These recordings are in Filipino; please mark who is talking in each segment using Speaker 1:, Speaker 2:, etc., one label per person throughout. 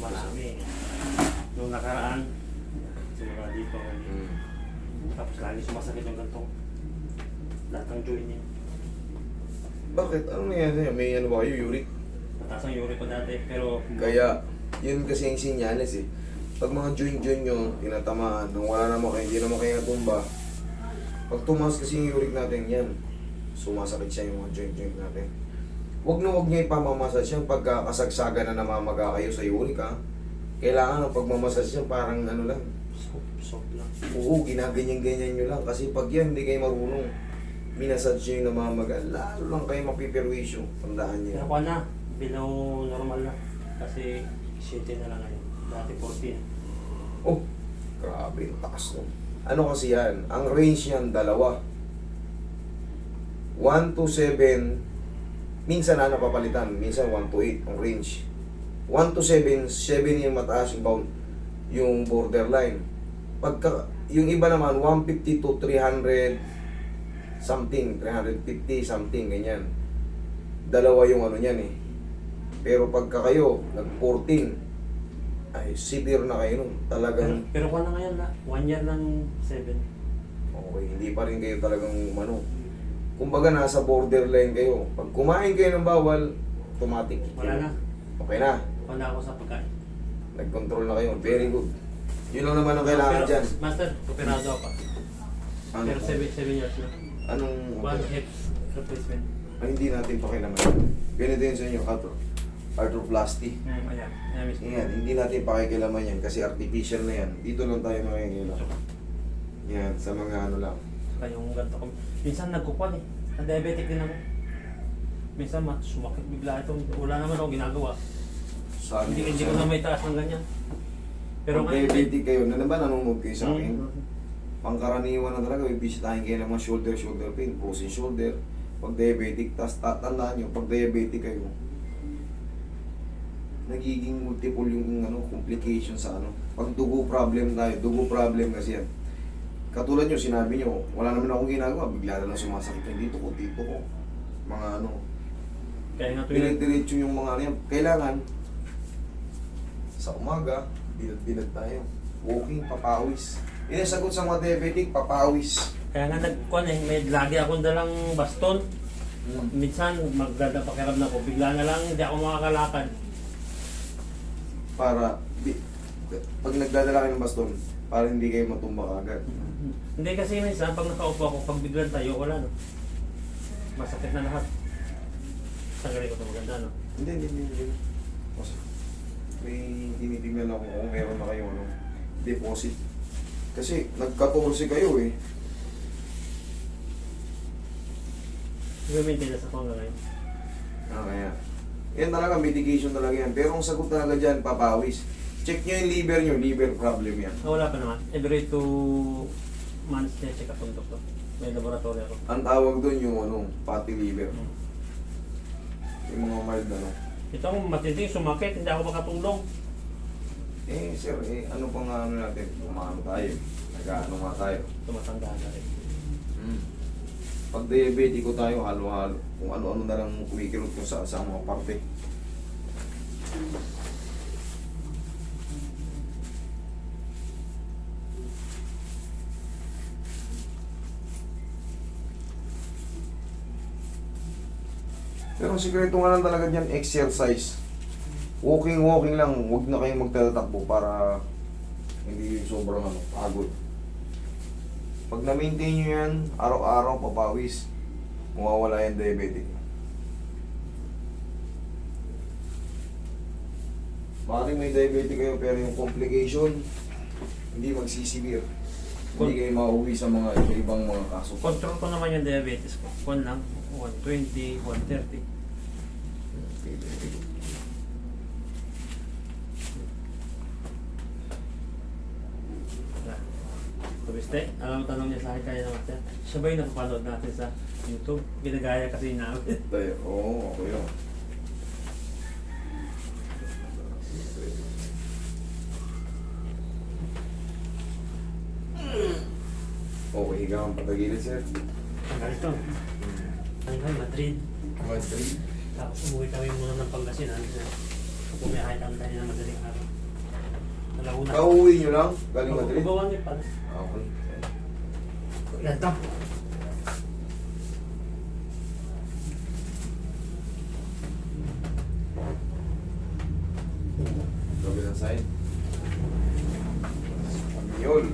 Speaker 1: marami. Nung nakaraan, simula dito. Tapos lagi sumasakit yung gantong. Lahat ng joint niya.
Speaker 2: Bakit? Ano nangyari sa'yo? May ano ba kayo, uric?
Speaker 1: Mataas ang uric ko dati, pero...
Speaker 2: Kaya, yun kasi yung sinyales eh. Pag mga joint-joint nyo, tinatamaan, nung wala naman kayo, hindi naman kayo natumba, pag tumaas kasi yung uric natin, yan, sumasakit siya yung mga joint-joint natin. Huwag na huwag nyo ipamamasas yan pagka kasagsagan na namamaga kayo sa uric ha. Kailangan ng pagmamasas yan parang ano lang.
Speaker 1: Soft lang.
Speaker 2: Oo, ginaganyan-ganyan nyo lang. Kasi pag yan, hindi kayo marunong minasage nyo yung namamaga, lalo lang kayo mapiperwisyo. Tandaan nyo.
Speaker 1: Pero na, below normal na. Kasi 7 na lang ngayon. Dati 14.
Speaker 2: Oh, grabe, ang taas nun. Ano kasi yan? Ang range yan, dalawa. 1 to 7, minsan na napapalitan, minsan 1 to 8 ang range. 1 to 7, 7 yung mataas yung bound, yung borderline. Pagka, yung iba naman, 150 to 300 something, 350 something, ganyan. Dalawa yung ano niyan eh. Pero pagka kayo, nag-14, ay severe na kayo nun. Talagang,
Speaker 1: Pero kung na ngayon na, 1 year ng 7.
Speaker 2: okay, hindi pa rin kayo talagang ano. Kumbaga nasa borderline kayo. Pag kumain kayo ng bawal, automatic.
Speaker 1: Wala na.
Speaker 2: Okay na.
Speaker 1: Wala ako sa pagkain.
Speaker 2: Nag-control na kayo. Very good. Yun lang naman ang kailangan
Speaker 1: Pero,
Speaker 2: dyan.
Speaker 1: Master, operado ako pa.
Speaker 2: Ano
Speaker 1: Pero
Speaker 2: po?
Speaker 1: 7 years na.
Speaker 2: Anong...
Speaker 1: One hip replacement.
Speaker 2: Ay, hindi natin pakilaman. Ganito yun sa inyo, arthroplasty.
Speaker 1: Ayan. Ayan mismo.
Speaker 2: Yan, hindi natin pakikilaman yan kasi artificial na yan. Dito lang tayo makikilam. Yan, sa mga ano lang.
Speaker 1: Saka yung ganito ko. Minsan nagkukuan eh. Na-diabetic din ako. Minsan sumakit bigla ito. Wala naman akong ginagawa.
Speaker 2: Sabi
Speaker 1: Hindi ko na may taas ng ganyan. Pero
Speaker 2: Pag
Speaker 1: ngayon,
Speaker 2: diabetic kayo, na naman nanonood kayo sa akin.
Speaker 1: Mm.
Speaker 2: Pangkaraniwan na talaga, bibisitahin kayo ng mga shoulder pain, frozen shoulder. Pag diabetic, tas tatandaan nyo, pag diabetic kayo, nagiging multiple yung ano, complication sa ano. Pag dugo problem tayo, dugo problem kasi yan. Katulad nyo, sinabi nyo, wala naman akong ginagawa, bigla na lang sumasakit yung dito ko. Mga ano,
Speaker 1: kaya nga tuwing
Speaker 2: pinag-diretso yung mga ano yan. Kailangan, sa umaga, binad tayo. Walking, papawis. Yun ang sagot sa mga diabetic, papawis.
Speaker 1: kaya nga nagkuan eh, may lagi akong dalang baston. Minsan magdadapakiram na ako, bigla na lang hindi ako makakalakad.
Speaker 2: Para, pag nagdadala kayo ng baston, para hindi kayo matumba agad.
Speaker 1: Hindi kasi minsan pag nakaupo ako, pag biglang tayo, wala no. Masakit na lahat. Tanggalin ko ito maganda no.
Speaker 2: Hindi. Kasi, may tinitingnan ako kung meron na kayo ano, deposit. Kasi nagka-14 kayo eh.
Speaker 1: Maintenance ako hanggang ngayon.
Speaker 2: Kaya, yan talaga, medication talaga yan. Pero ang sagot talaga dyan, papawis. Check nyo yung liver problem yan.
Speaker 1: Wala pa naman. Every 2 months niya check up ang doktor. May laboratory ako.
Speaker 2: Ang tawag doon yung ano, fatty liver. Yung mga mild ano.
Speaker 1: Ito ang matinding sumakit, hindi ako makatulong.
Speaker 2: Eh sir, ano pa nga ano natin, umano tayo. Nag-ano nga tayo.
Speaker 1: Tumatanda na rin.
Speaker 2: Pag diabetico tayo, halo-halo. Kung ano-ano na lang kumikirot ko sa mga parte. Pero ang sikreto nga lang talaga dyan, exercise. Walking lang. Huwag na kayong magtatakbo para hindi sobrang pagod. Pag na-maintain nyo yan, araw-araw, papawis, mawawala yung diabetic. Bakit may diabetic kayo pero yung complication, hindi magsisibir. Hindi kayo mauwi sa mga ibang mga kaso.
Speaker 1: Control ko naman yung diabetes ko. 1 lang. 120, 130. Tubiste, alam mo tanong niya sa akin kaya naman siya. Siya ba yung napapanood natin sa YouTube? Ginagaya kasi namin.
Speaker 2: Oo, okay yun. Okay, higa kang patagilid, sir.
Speaker 1: Ang ganito. Hanggang Madrid.
Speaker 2: Madrid.
Speaker 1: Tapos umuwi kami muna ng Pangasinan. Pumiyahay kami tayo ng madaling araw. Nauna.
Speaker 2: Kauwi nyo lang, galing Madrid.
Speaker 1: Ugawan niya pa.
Speaker 2: Okay.
Speaker 1: Ganito.
Speaker 2: Kabilang side. Spanyol.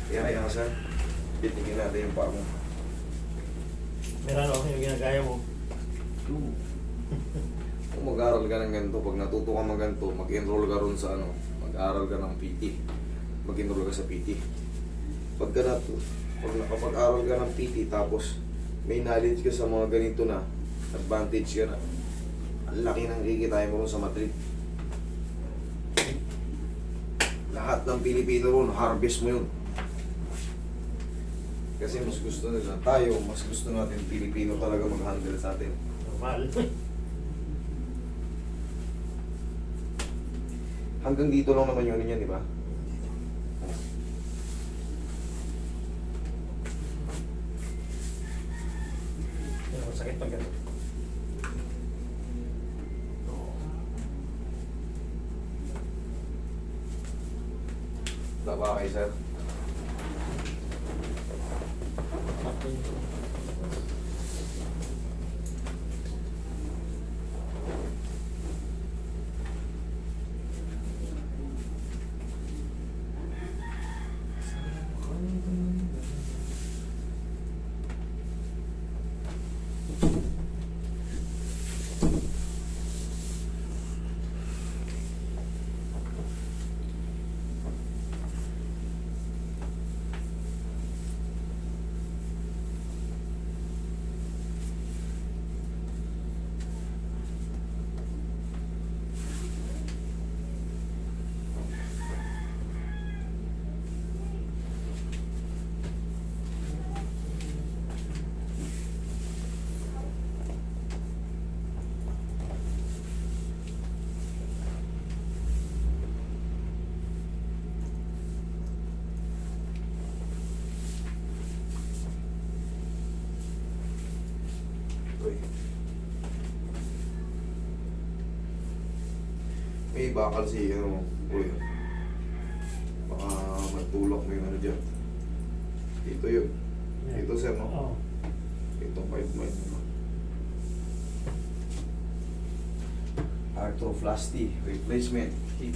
Speaker 2: Kaya ka sir, titigin natin yung paa mo.
Speaker 1: Meron ako yung ginagaya mo.
Speaker 2: Kung mag-aral ka ng ganito, pag natuto ka mag ganito, mag-enroll ka ron sa ano, mag-aral ka ng PT. Mag-enroll ka sa PT. Pagka pag nakapag-aral ka ng PT, tapos may knowledge ka sa mga ganito na, advantage ka na, ang laki ng kikitain mo ron sa Madrid. Lahat ng Pilipino ron, harvest mo yun. Kasi mas gusto nila tayo, mas gusto natin Pilipino talaga mag-handle sa atin.
Speaker 1: Normal.
Speaker 2: Hanggang dito lang naman yun yan, di ba?
Speaker 1: Pero sakit pag gano'n.
Speaker 2: Taba kayo, sir. Uy. May bakal si ano, uy. Baka magtulak mo yung ano dyan. Dito yun. Dito sir, no?
Speaker 1: Oo.
Speaker 2: Dito 5 miles. Arthroplasty, replacement, hip.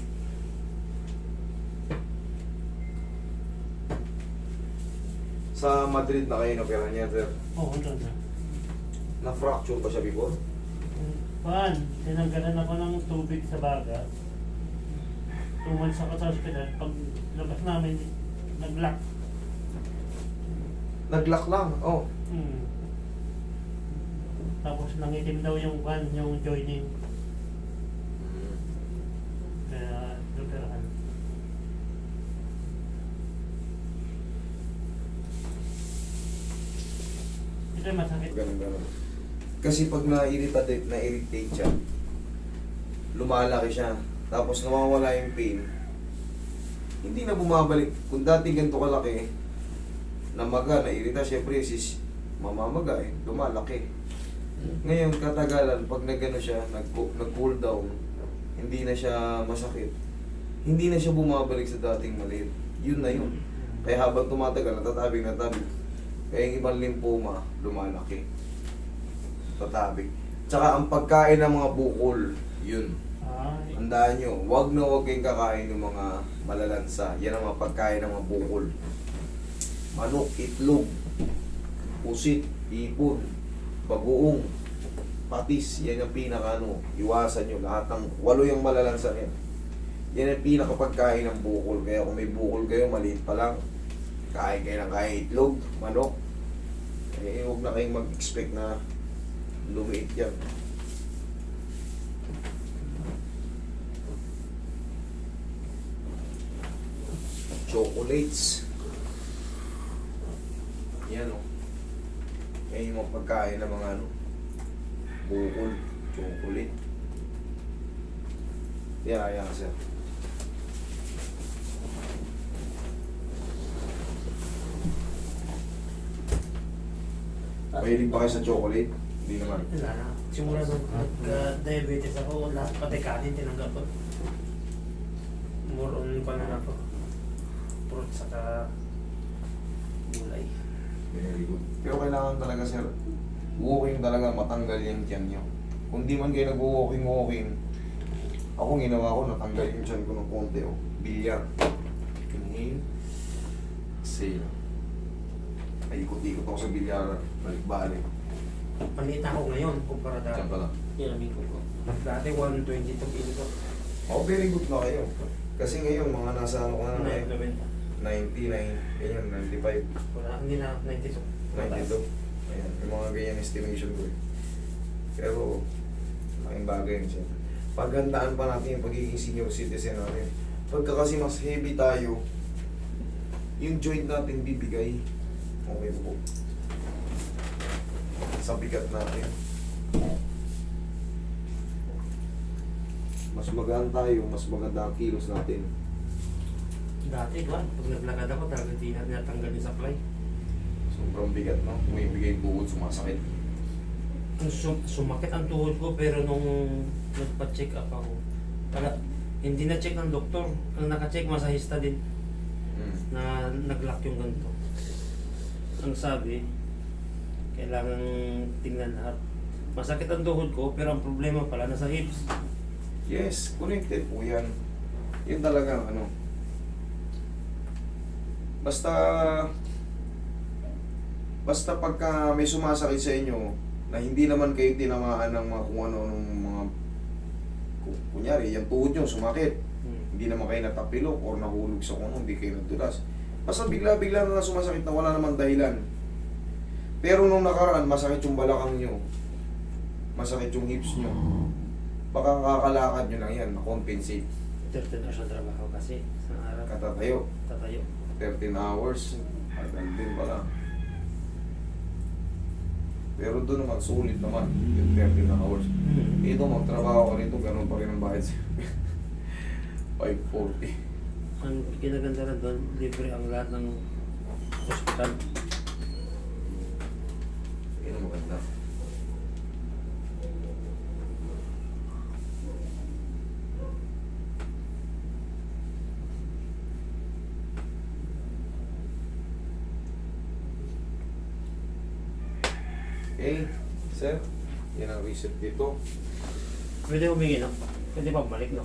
Speaker 2: Sa Madrid na kayo napira niya, sir.
Speaker 1: Oo, doon na.
Speaker 2: Na-fracture ba siya before?
Speaker 1: Pan, tinanggalan ako ng tubig sa baga. 2 months ako sa hospital. Pag labas namin, nag-lock.
Speaker 2: Nag-lock lang, oh.
Speaker 1: Tapos nangitim daw yung pan, yung joining. Kaya, luperahan. Ito yung masakit.
Speaker 2: Ganun. Kasi pag na-irritate siya, lumalaki siya. Tapos nawawala yung pain. Hindi na bumabalik. Kung dati ganito kalaki, namaga, na-irita, syempre mamamaga eh, lumalaki. Ngayon, katagalan, pag nagano siya, nag-cool down, hindi na siya masakit. Hindi na siya bumabalik sa dating maliit. Yun na yun. Kaya habang tumatagal, natatabig. Kaya yung ibang lymphoma, lumalaki. Tatabig. Tsaka ang pagkain ng mga bukol, yun.
Speaker 1: Ay,
Speaker 2: Tandaan nyo, wag na wag kayong kakain ng mga malalansa. Yan ang mga pagkain ng mga bukol. Manok, itlog, pusit, ipon, bagoong, patis. Yan yung pinaka iwasan nyo. Lahat ng 8 yung malalansa yan. Yan ang pinaka pagkain ng bukol. Kaya kung may bukol kayo, maliit pa lang, kain kayo ng kain itlog, manok. Eh, huwag na kayong mag-expect na lumiit yan. Chocolates. Yan o. Yan yung mga pagkain ng mga bukol, chocolate. Yan, sir. Mahilig ba kayo sa chocolate? Hindi naman.
Speaker 1: Wala na. Simula nung nagka-diabetes ako, lahat pati kanin tinanggap ko. More on pa na ako. Fruit saka gulay.
Speaker 2: Very good. Pero kailangan talaga sir, walking talaga matanggal yung tiyan nyo. Kung di man kayo nag-walking, ako ginawa ko, natanggal yung tiyan ko ng konti. Oh. Bilyar. Inhale. Exhale. Paikot-ikot ako sa bilyar. Balik-balik.
Speaker 1: Panita ako ngayon kumpara
Speaker 2: Diyan
Speaker 1: dati.
Speaker 2: pala.
Speaker 1: Yun ko. Dati 122 kilo ko.
Speaker 2: Oh, very good na kayo. Kasi ngayon, mga nasa ano ko na ngayon. 99, ganyan, 95,
Speaker 1: Wala, hindi na 92.
Speaker 2: 92. Ayan, yung mga ganyan estimation ko eh. Pero, laking bagay yun siya. Paghandaan pa natin yung pagiging senior citizen natin. Pagka kasi mas heavy tayo, yung joint natin bibigay. Okay po. Sa bigat natin. Mas magaan tayo, mas maganda ang kilos natin.
Speaker 1: Dati, pag naglakad ako, talagang di na natanggal yung supply.
Speaker 2: Sobrang bigat, no? Umibigay yung tuhod, sumasakit.
Speaker 1: Sumakit ang tuhod ko, pero nung nagpa-check up ako, hindi na-check ng doktor. Ang naka-check, masahista din na nag-lock yung ganito. Ang sabi, kailangan tingnan lahat. Masakit ang tuhod ko, pero ang problema pala nasa hips.
Speaker 2: Yes, connected po yan. Yun talaga, ano. Basta pagka may sumasakit sa inyo, na hindi naman kayo tinamaan ng mga kung ano nung mga kunyari, yung tuhod nyo sumakit. Hindi naman kayo natapilok or nahulog sa kung ano, hindi kayo nagdulas. Basta bigla-bigla na sumasakit na wala namang dahilan. Pero nung nakaraan, masakit yung balakang nyo. Masakit yung hips nyo. Baka kakalakad nyo lang yan, na-compensate.
Speaker 1: 13 hours ang trabaho kasi sa araw.
Speaker 2: Katatayo,
Speaker 1: Tatayo.
Speaker 2: 13 hours. Tagal din pala. Pero doon naman, sulit naman yung 13 hours. Ito, magtrabaho ka rito, ganun pa rin ang bayad sa'yo. 540.
Speaker 1: Ang kinaganda na doon, libre ang lahat ng hospital.
Speaker 2: Yun ang maganda. Okay, sir. Yan ang reset dito.
Speaker 1: Pwede humingi, no? Pwede pabalik, no?